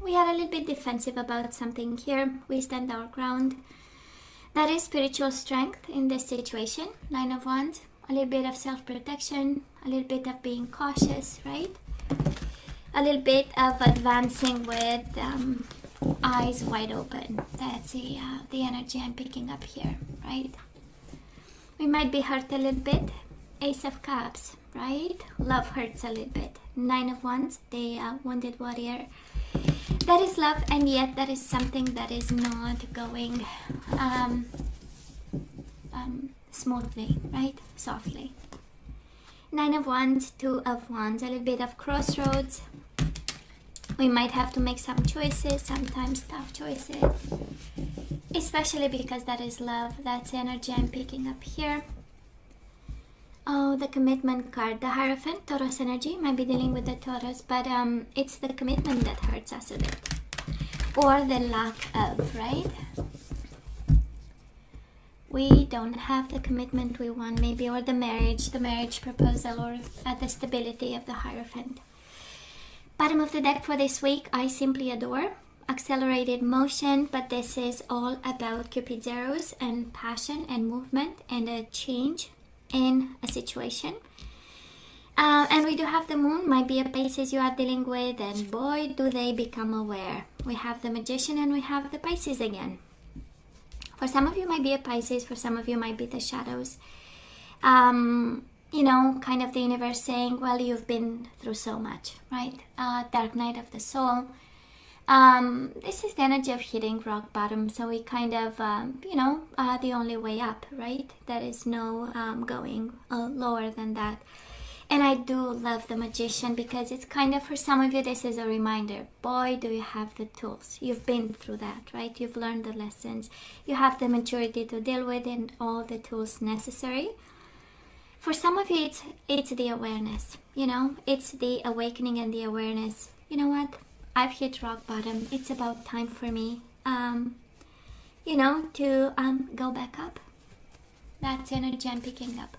we are a little bit defensive about something here. We stand our ground. That is spiritual strength in this situation. 9 of Wands, a little bit of self-protection, a little bit of being cautious, right? A little bit of advancing with eyes wide open. That's the energy I'm picking up here, right? We might be hurt a little bit. Ace of Cups, right? Love hurts a little bit. 9 of Wands, the wounded warrior. That is love, and yet that is something that is not going smoothly, right? Softly. 9 of Wands, 2 of Wands, a little bit of crossroads. We might have to make some choices, sometimes tough choices, especially because that is love. That's the energy I'm picking up here. Oh, the commitment card, the Hierophant, Taurus energy. Might be dealing with the Taurus, but it's the commitment that hurts us a bit, or the lack of, right? We don't have the commitment we want, maybe, or the marriage proposal, or the stability of the Hierophant. Bottom of the deck for this week, I simply adore. Accelerated motion, but this is all about Cupid's arrows and passion and movement and a change in a situation. And we do have the Moon, might be a Pisces you are dealing with, and boy, do they become aware. We have the Magician and we have the Pisces again. For some of you might be a Pisces, for some of you might be the shadows. You know, kind of the universe saying, well, you've been through so much, right? Dark night of the soul. This is the energy of hitting rock bottom, so we kind of, the only way up, right? There is no going lower than that. And I do love the Magician because it's kind of, for some of you, this is a reminder. Boy, do you have the tools. You've been through that, right? You've learned the lessons. You have the maturity to deal with and all the tools necessary. For some of you, it's the awareness, you know? It's the awakening and the awareness. You know what? I've hit rock bottom. It's about time for me, to go back up. That's energy I'm picking up.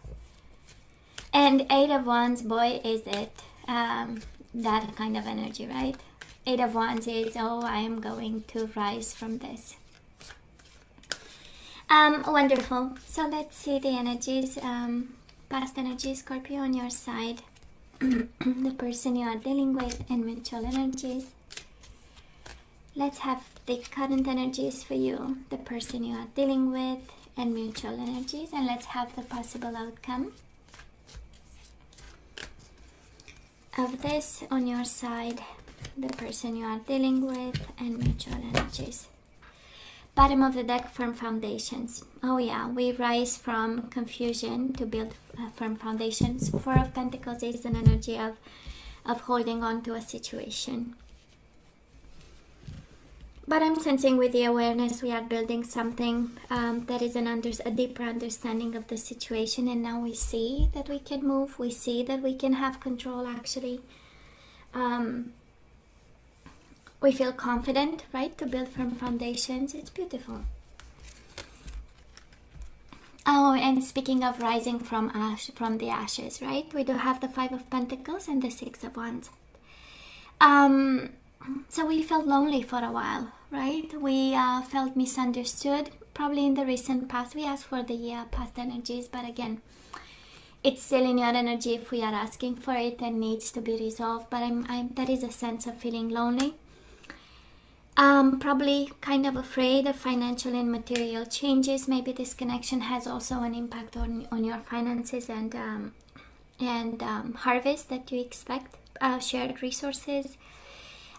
And 8 of Wands, boy, is it that kind of energy, right? 8 of Wands is, oh, I am going to rise from this. Wonderful. So let's see the energies. Past energy, Scorpio, on your side. The person you are dealing with, and mutual energies. Let's have the current energies for you, the person you are dealing with, and mutual energies. And let's have the possible outcome of this on your side, the person you are dealing with, and mutual energies. Bottom of the deck, firm foundations. Oh yeah, we rise from confusion to build firm foundations. 4 of Pentacles is an energy of holding on to a situation. But I'm sensing with the awareness we are building something that is a deeper understanding of the situation. And now we see that we can move. We see that we can have control, actually. We feel confident, right, to build firm foundations. It's beautiful. Oh, and speaking of rising from the ashes, right? We do have the 5 of Pentacles and the 6 of Wands. So we felt lonely for a while, right? We felt misunderstood. Probably in the recent past, we asked for the past energies, but again, it's still in your energy if we are asking for it and needs to be resolved. But there is a sense of feeling lonely. Probably kind of afraid of financial and material changes. Maybe this connection has also an impact on your finances and harvest that you expect, shared resources.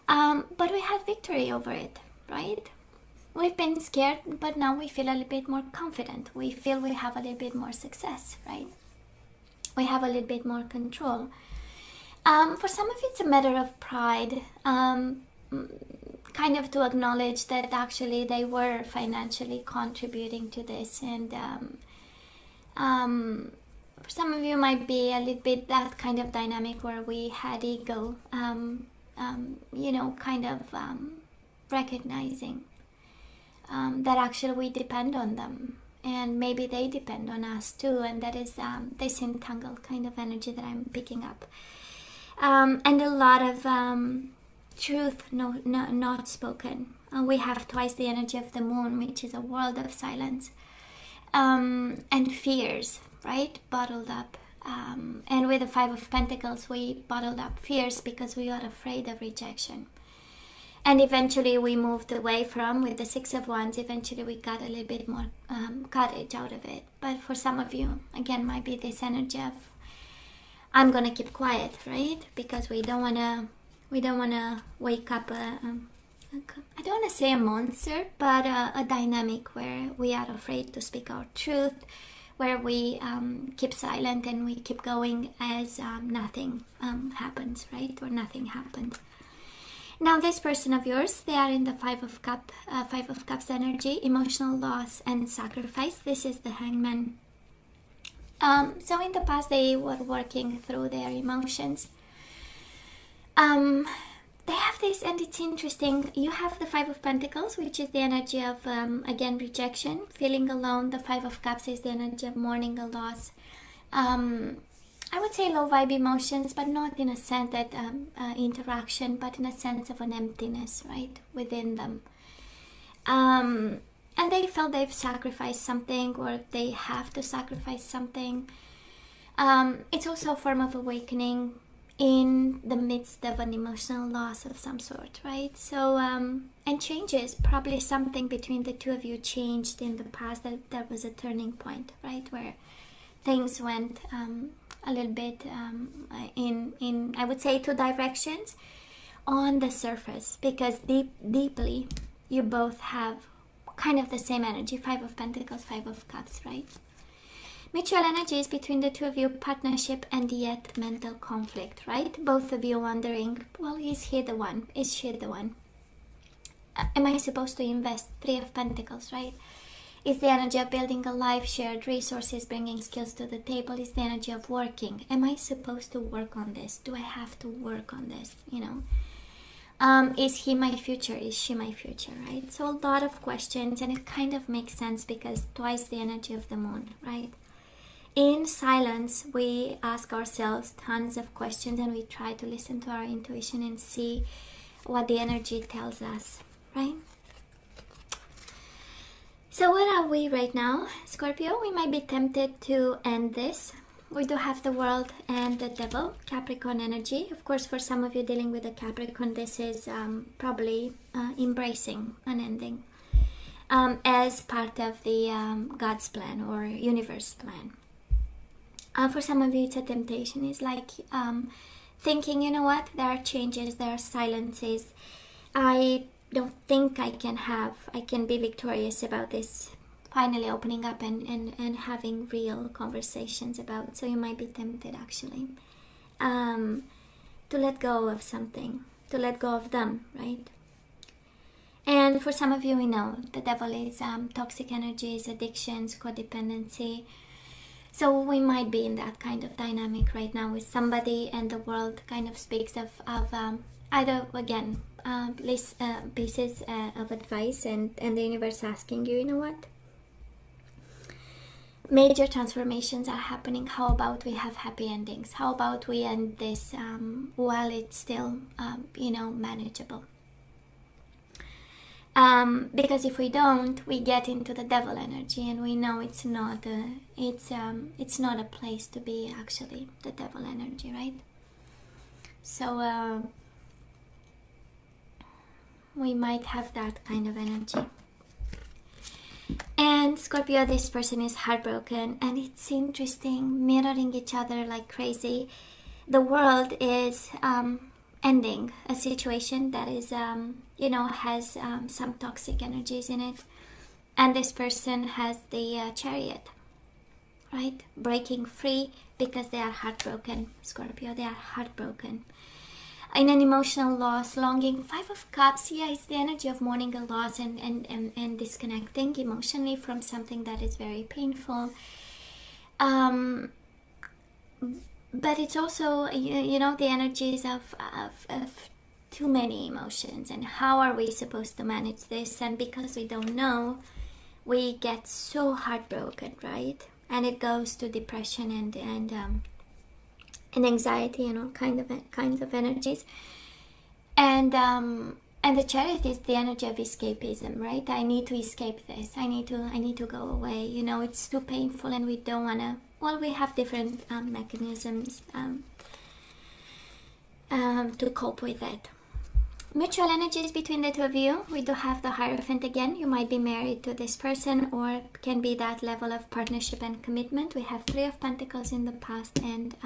But we had victory over it, right? We've been scared, but now we feel a little bit more confident. We feel we have a little bit more success, right? We have a little bit more control. For some of you, it's a matter of pride. Kind of to acknowledge that actually they were financially contributing to this, and for some of you might be a little bit that kind of dynamic where we had ego, recognizing that actually we depend on them and maybe they depend on us too, and that is this entangled kind of energy that I'm picking up, and a lot of truth not spoken. We have twice the energy of the moon, which is a world of silence, and fears, right, bottled up. And with the Five of Pentacles, we bottled up fears because we are afraid of rejection. And eventually we moved away from, with the Six of Wands, eventually we got a little bit more courage out of it. But for some of you, again, might be this energy of, I'm gonna keep quiet, right? Because we don't wanna wake up I don't want to say a monster, but a dynamic where we are afraid to speak our truth, where we keep silent and we keep going as nothing happens, right? Or nothing happened. Now, this person of yours, they are in the Five of Cups energy, emotional loss and sacrifice. This is the Hangman. So in the past, they were working through their emotions. They have this, and it's interesting, you have the Five of Pentacles, which is the energy of, again, rejection, feeling alone. The Five of Cups is the energy of mourning a loss. I would say low vibe emotions, but not in a sense that interaction, but in a sense of an emptiness, right, within them. And they felt they've sacrificed something, or they have to sacrifice something. It's also a form of awakening in the midst of an emotional loss of some sort, right? So, and changes, probably something between the two of you changed in the past, that was a turning point, right? Where things went a little bit in, I would say, two directions on the surface, because deeply you both have kind of the same energy, Five of Pentacles, Five of Cups, right? Mutual energies between the two of you, partnership and yet mental conflict, right? Both of you wondering, well, is he the one? Is she the one? Am I supposed to invest? Three of Pentacles, right? Is the energy of building a life, shared resources, bringing skills to the table. Is the energy of working. Am I supposed to work on this? Do I have to work on this? You know, is he my future? Is she my future, right? So a lot of questions, and it kind of makes sense because twice the energy of the moon, right? In silence, we ask ourselves tons of questions, and we try to listen to our intuition and see what the energy tells us, right? So where are we right now, Scorpio? We might be tempted to end this. We do have the World and the Devil, Capricorn energy. Of course, for some of you dealing with a Capricorn, this is probably embracing an ending as part of the God's plan or universe plan. For some of you, it's a temptation. It's like thinking, you know what, there are changes, there are silences. I don't think I can be victorious about this finally opening up and having real conversations about. So you might be tempted, actually, to let go of something, to let go of them, right? And for some of you, we know the devil is toxic energies, addictions, codependency. So we might be in that kind of dynamic right now with somebody, and the world kind of speaks of either, again, pieces of advice and the universe asking you, you know what? Major transformations are happening. How about we have happy endings? How about we end this while it's still, manageable? Because if we don't, we get into the devil energy, and we know it's not a place to be, actually, the devil energy, right? So we might have that kind of energy. And Scorpio, this person is heartbroken, and it's interesting, mirroring each other like crazy. The world is ending a situation that is has some toxic energies in it, and this person has the Chariot, right? Breaking free because they are heartbroken. Scorpio, they are heartbroken in an emotional loss, longing. Five of Cups, yeah, it's the energy of mourning a loss and disconnecting emotionally from something that is very painful. But it's also, the energies of too many emotions, and how are we supposed to manage this? And because we don't know, we get so heartbroken, right? And it goes to depression and anxiety and all kinds of energies. And the Chariot is the energy of escapism, right? I need to escape this. I need to go away. You know, it's too painful, and we don't wanna. Well, we have different mechanisms to cope with it. Mutual energies between the two of you. We do have the Hierophant again. You might be married to this person, or can be that level of partnership and commitment. We have Three of Pentacles in the past, and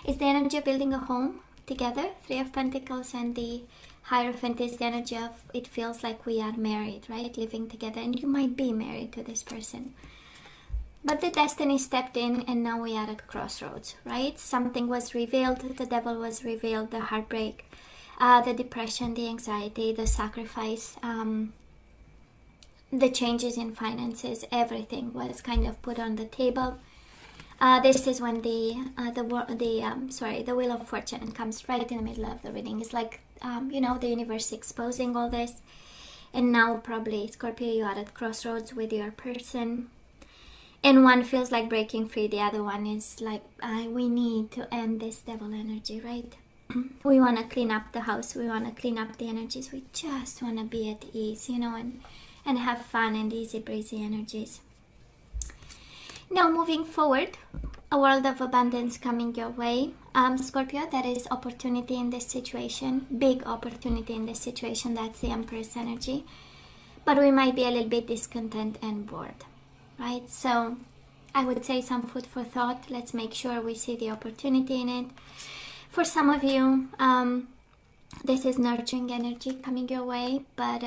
it's the energy of building a home together. Three of Pentacles, and the Hierophant is the energy of, it feels like we are married, right? Living together, and you might be married to this person. But the destiny stepped in, and now we are at crossroads, right? Something was revealed, the devil was revealed, the heartbreak, the depression, the anxiety, the sacrifice, the changes in finances, everything was kind of put on the table. This is when the Wheel of Fortune comes right in the middle of the reading. It's like, the universe exposing all this. And now probably, Scorpio, you are at crossroads with your person. And one feels like breaking free. The other one is like, we need to end this devil energy, right? We want to clean up the house. We want to clean up the energies. We just want to be at ease, and have fun and easy breezy energies. Now moving forward, a world of abundance coming your way. Scorpio, there is opportunity in this situation. Big opportunity in this situation. That's the Empress energy. But we might be a little bit discontent and bored, right? So I would say some food for thought. Let's make sure we see the opportunity in it. For some of you, this is nurturing energy coming your way, but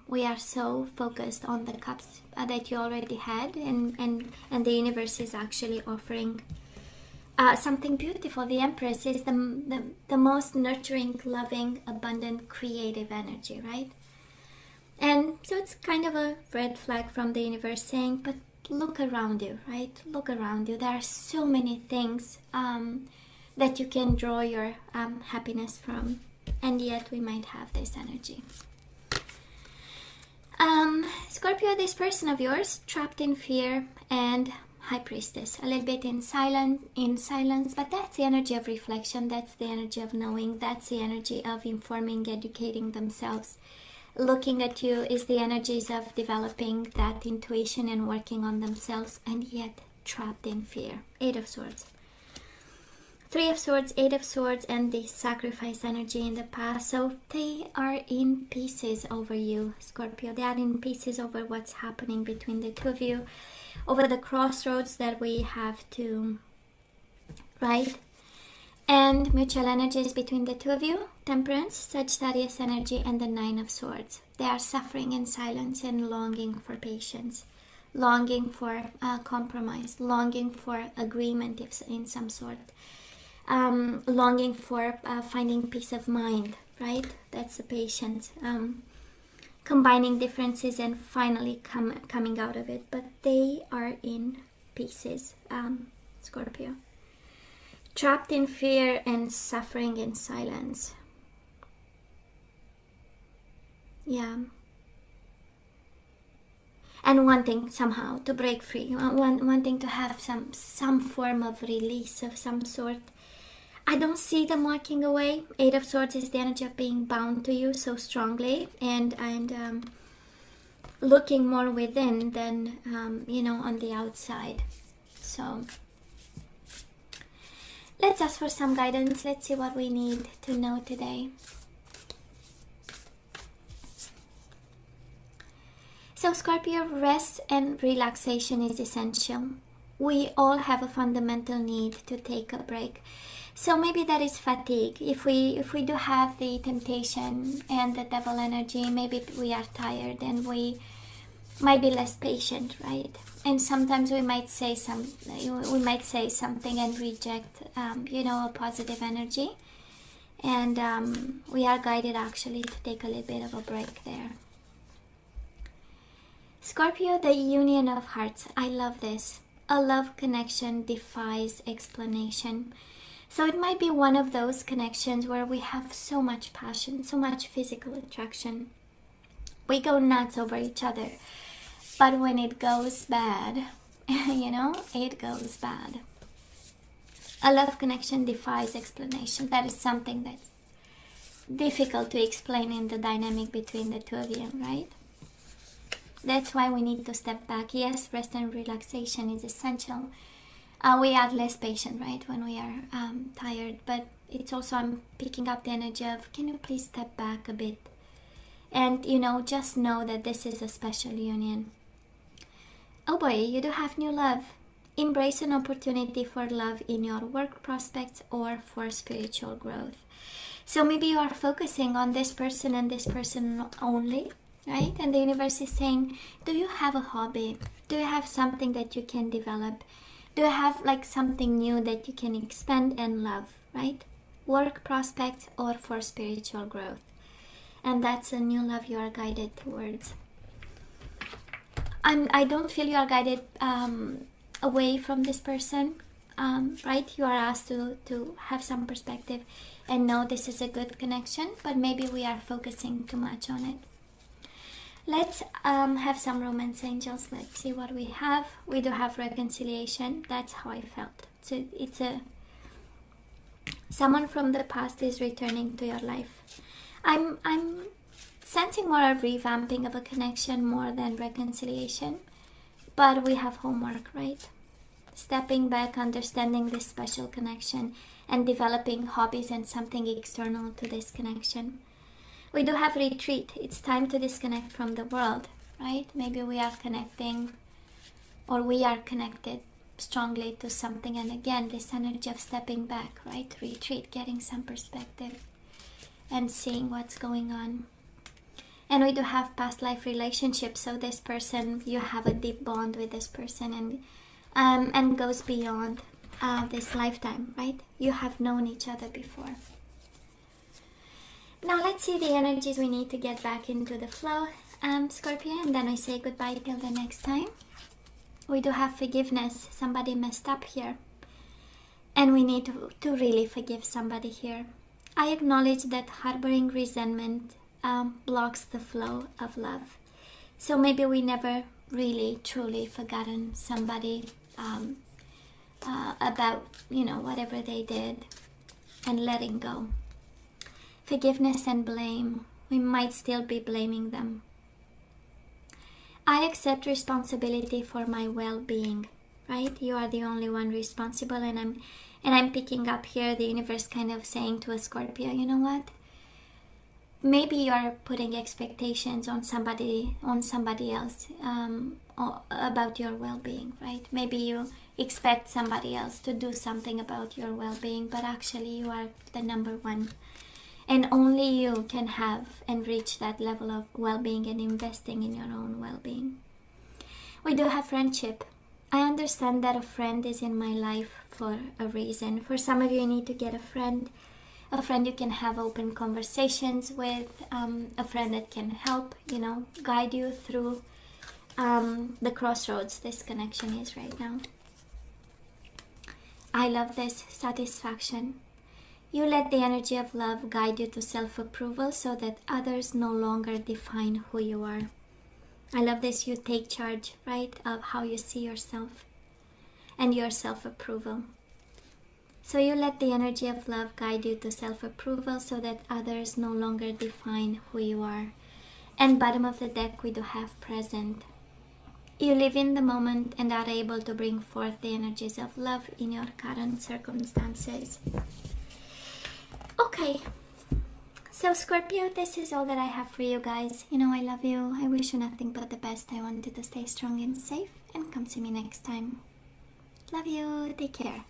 we are so focused on the cups that you already had, and the universe is actually offering something beautiful. The Empress is the most nurturing, loving, abundant, creative energy, right? And so it's kind of a red flag from the universe saying, but look around you, right? Look around you. There are so many things that you can draw your happiness from, and yet we might have this energy. Scorpio, this person of yours trapped in fear and High Priestess, a little bit in silence, but that's the energy of reflection. That's the energy of knowing. That's the energy of informing, educating themselves. Looking at you is the energies of developing that intuition and working on themselves, and yet trapped in fear. Eight of Swords. Three of Swords, Eight of Swords, and the sacrifice energy in the past. So they are in pieces over you, Scorpio. They are in pieces over what's happening between the two of you, over the crossroads that we have to, right? And mutual energies between the two of you, Temperance, Sagittarius energy, and the Nine of Swords. They are suffering in silence and longing for patience, longing for compromise, longing for agreement in some sort. Longing for finding peace of mind, right? That's the patience. Combining differences and finally coming out of it. But they are in pieces, Scorpio. Trapped in fear and suffering in silence. Yeah. And wanting somehow to break free. Wanting to have some form of release of some sort. I don't see them walking away. Eight of Swords is the energy of being bound to you so strongly, and looking more within than on the outside. So let's ask for some guidance. Let's see what we need to know today. So Scorpio, rest and relaxation is essential. We all have a fundamental need to take a break. So maybe that is fatigue. If we do have the temptation and the devil energy, maybe we are tired and we might be less patient, right? And sometimes we might say something and reject, a positive energy. And we are guided actually to take a little bit of a break there. Scorpio, the union of hearts. I love this. A love connection defies explanation. So it might be one of those connections where we have so much passion, so much physical attraction. We go nuts over each other. But when it goes bad, it goes bad. A love connection defies explanation. That is something difficult to explain in the dynamic between the two of you, right? That's why we need to step back. Yes, rest and relaxation is essential. We are less patient, right, when we are tired, but it's also, I'm picking up the energy of, can you please step back a bit? And, you know, just know that this is a special union. Oh boy, you do have new love. Embrace an opportunity for love in your work prospects or for spiritual growth. So maybe you are focusing on this person and this person only, right? And the universe is saying, do you have a hobby? Do you have something that you can develop? Do you have like something new that you can expand and love, right? Work prospects or for spiritual growth. And that's a new love you are guided towards. I don't feel you are guided away from this person, right? You are asked to have some perspective and know this is a good connection, but maybe we are focusing too much on it. Let's have some romance angels. Let's see what we have. We do have reconciliation. That's how I felt. So it's someone from the past is returning to your life. I'm sensing more of revamping of a connection more than reconciliation, but we have homework, right? Stepping back, understanding this special connection, and developing hobbies and something external to this connection. We do have retreat. It's time to disconnect from the world, right? Maybe we are connecting, or we are connected strongly to something, and again, this energy of stepping back, right? Retreat, getting some perspective and seeing what's going on. And we do have past life relationships. So this person, you have a deep bond with this person, and goes beyond this lifetime, right? You have known each other before. Now let's see the energies we need to get back into the flow, Scorpio, and then I say goodbye till the next time. We do have forgiveness. Somebody messed up here, and we need to really forgive somebody here. I acknowledge that harboring resentment blocks the flow of love. So maybe we never really truly forgotten somebody about, you know, whatever they did, and letting go. Forgiveness and blame. We might still be blaming them. I accept responsibility for my well-being, right? You are the only one responsible, and I'm picking up here the universe kind of saying to a Scorpio, you know what? Maybe you are putting expectations on somebody else about your well-being, right? Maybe you expect somebody else to do something about your well-being, but actually you are the number one. And only you can have and reach that level of well-being and investing in your own well-being. We do have friendship. I understand that a friend is in my life for a reason. For some of you, you need to get a friend you can have open conversations with, a friend that can help, you know, guide you through the crossroads this connection is right now. I love this satisfaction. You let the energy of love guide you to self-approval so that others no longer define who you are. I love this. You take charge, right, of how you see yourself and your self-approval. So you let the energy of love guide you to self-approval so that others no longer define who you are. And bottom of the deck, we do have present. You live in the moment and are able to bring forth the energies of love in your current circumstances. Okay, so Scorpio, this is all that I have for you guys. You know, I love you. I wish you nothing but the best. I want you to stay strong and safe, and come see me next time. Love you. Take care.